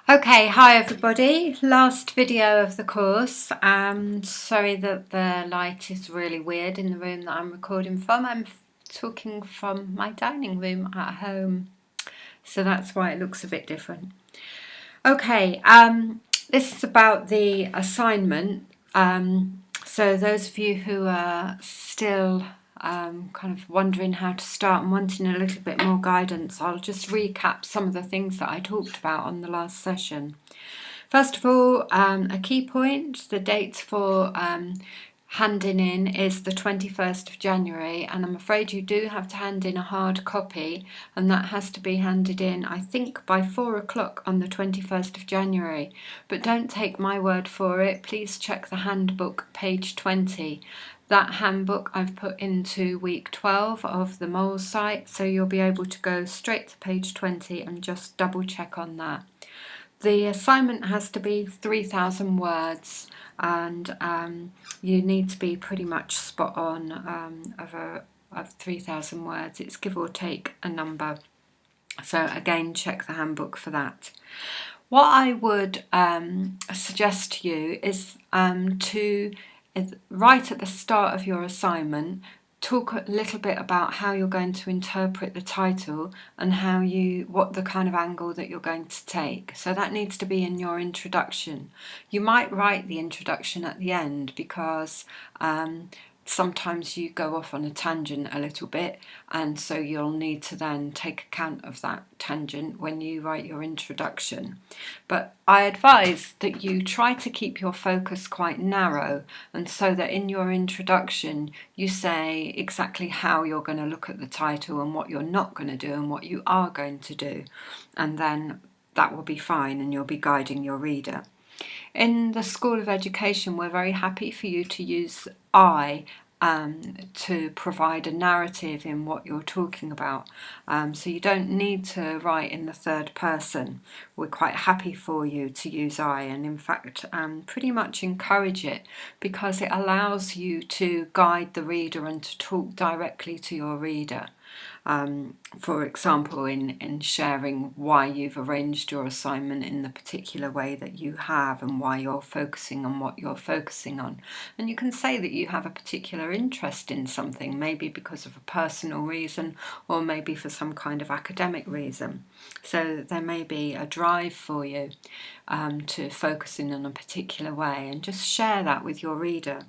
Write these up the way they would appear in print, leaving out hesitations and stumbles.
Okay, hi everybody. Last video of the course. Sorry that the light is really weird in the room that I'm recording from. I'm talking from my dining room at home, so that's why it looks a bit different. Okay, this is about the assignment. So those of you who are still kind of wondering how to start and wanting a little bit more guidance, I'll just recap some of the things that I talked about on the last session. First of all, a key point, the date for handing in is the 21st of January, and I'm afraid you do have to hand in a hard copy, and that has to be handed in, I think, by 4 o'clock on the 21st of January. But don't take my word for it, please check the handbook, page 20. That handbook I've put into week 12 of the mole site, so you'll be able to go straight to page 20 and just double check on that. The assignment has to be 3,000 words, and you need to be pretty much spot on of 3,000 words. It's give or take a number. So again, check the handbook for that. What I would suggest to you is right at the start of your assignment, talk a little bit about how you're going to interpret the title and what the kind of angle that you're going to take. So that needs to be in your introduction. You might write the introduction at the end because sometimes you go off on a tangent a little bit, and so you'll need to then take account of that tangent when you write your introduction. But I advise that you try to keep your focus quite narrow, and so that in your introduction you say exactly how you're going to look at the title and what you're not going to do and what you are going to do, and then that will be fine and you'll be guiding your reader. In the School of Education, we're very happy for you to use I to provide a narrative in what you're talking about. So you don't need to write in the third person. We're quite happy for you to use I, and in fact pretty much encourage it, because it allows you to guide the reader and to talk directly to your reader. For example, in sharing why you've arranged your assignment in the particular way that you have and why you're focusing on what you're focusing on. And you can say that you have a particular interest in something, maybe because of a personal reason or maybe for some kind of academic reason. So there may be a drive for you to focus in a particular way, and just share that with your reader.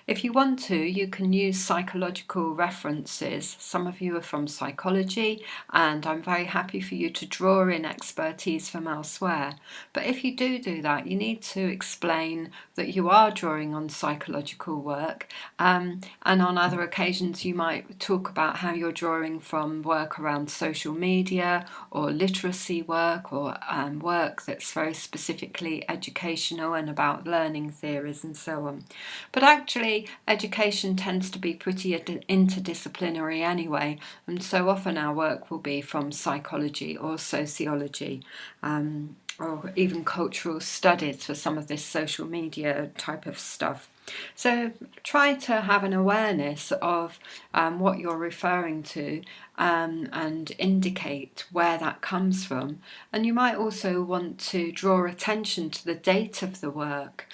If you want to, you can use psychological references. Some of you are from psychology, and I'm very happy for you to draw in expertise from elsewhere. But if you do that, you need to explain that you are drawing on psychological work, and on other occasions you might talk about how you're drawing from work around social media or literacy work, or work that's very specifically educational and about learning theories and so on. But actually, education tends to be pretty interdisciplinary anyway, and so often our work will be from psychology or sociology, or even cultural studies for some of this social media type of stuff. So try to have an awareness of what you're referring to, and indicate where that comes from. And you might also want to draw attention to the date of the work,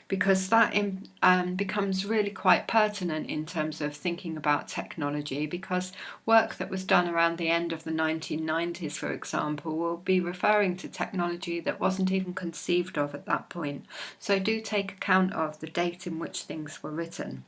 because that becomes really quite pertinent in terms of thinking about technology, because work that was done around the end of the 1990s, for example, will be referring to technology that wasn't even conceived of at that point. So do take account of the date in which things were written.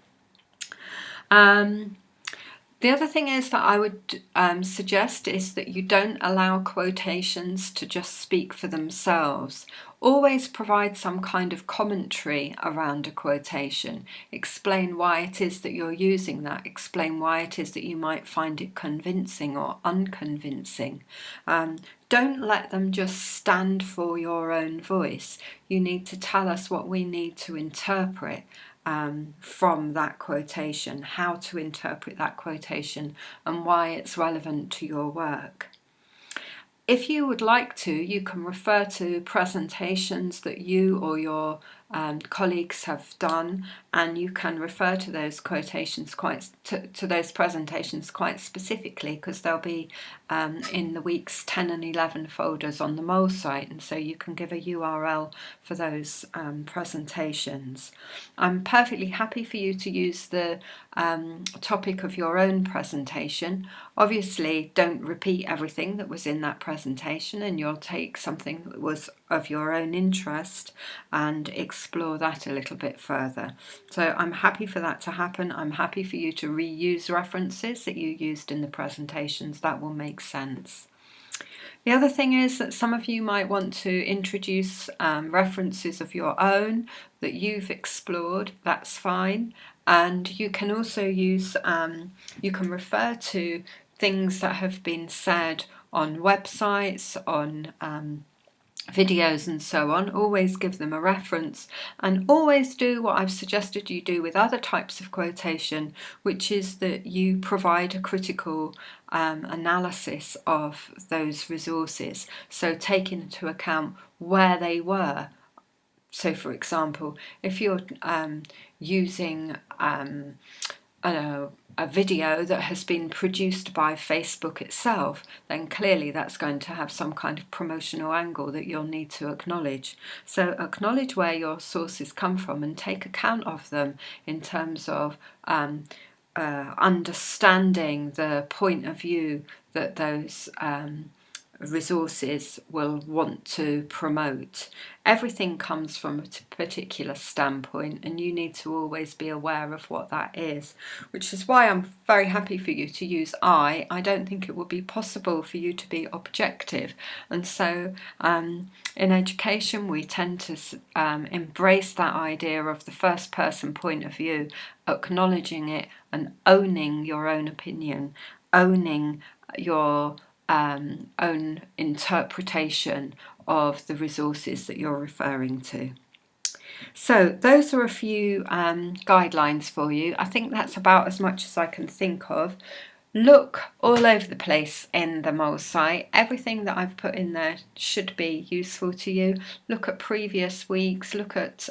The other thing is that I would suggest is that you don't allow quotations to just speak for themselves. Always provide some kind of commentary around a quotation. Explain why it is that you're using that. Explain why it is that you might find it convincing or unconvincing. Don't let them just stand for your own voice. You need to tell us what we need to interpret from that quotation, how to interpret that quotation and why it's relevant to your work. If you would like to, you can refer to presentations that you or your colleagues have done, and you can refer to those quotations to those presentations quite specifically, because they'll be in the weeks 10 and 11 folders on the mole site, and so you can give a URL for those presentations. I'm perfectly happy for you to use the topic of your own presentation. Obviously, don't repeat everything that was in that presentation, and you'll take something that was of your own interest and explore that a little bit further. So I'm happy for that to happen. I'm happy for you to reuse references that you used in the presentations. That will make sense. The other thing is that some of you might want to introduce references of your own that you've explored. That's fine. And you can also use, you can refer to things that have been said on websites, on videos and so on. Always give them a reference, and always do what I've suggested you do with other types of quotation, which is that you provide a critical analysis of those resources, so take into account where they were. So for example, if you're using a video that has been produced by Facebook itself, then clearly that's going to have some kind of promotional angle that you'll need to acknowledge. So acknowledge where your sources come from and take account of them in terms of understanding the point of view that those resources will want to promote. Everything comes from a particular standpoint, and you need to always be aware of what that is, which is why I'm very happy for you to use I. I don't think it would be possible for you to be objective, and so in education we tend to embrace that idea of the first person point of view, acknowledging it and owning your own opinion, owning your own interpretation of the resources that you're referring to. So those are a few guidelines for you. I think that's about as much as I can think of. Look all over the place in the mole site. Everything that I've put in there should be useful to you. Look at previous weeks, look at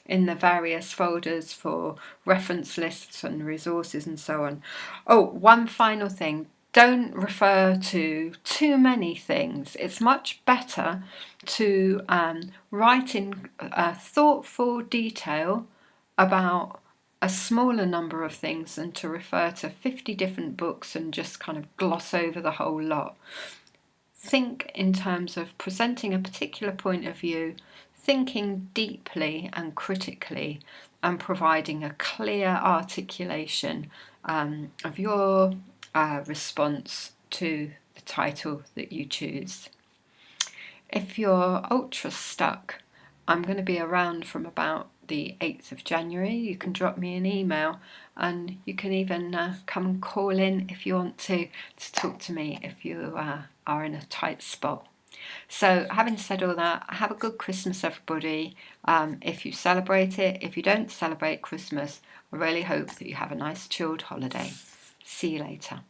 in the various folders for reference lists and resources and so on. Oh, one final thing. Don't refer to too many things. It's much better to write in thoughtful detail about a smaller number of things than to refer to 50 different books and just kind of gloss over the whole lot. Think in terms of presenting a particular point of view, thinking deeply and critically, and providing a clear articulation of your response to the title that you choose. If you're ultra stuck, I'm going to be around from about the 8th of January. You can drop me an email, and you can even come and call in if you want to talk to me if you are in a tight spot. So having said all that, have a good Christmas, everybody. If you celebrate it, if you don't celebrate Christmas, I really hope that you have a nice chilled holiday. See you later.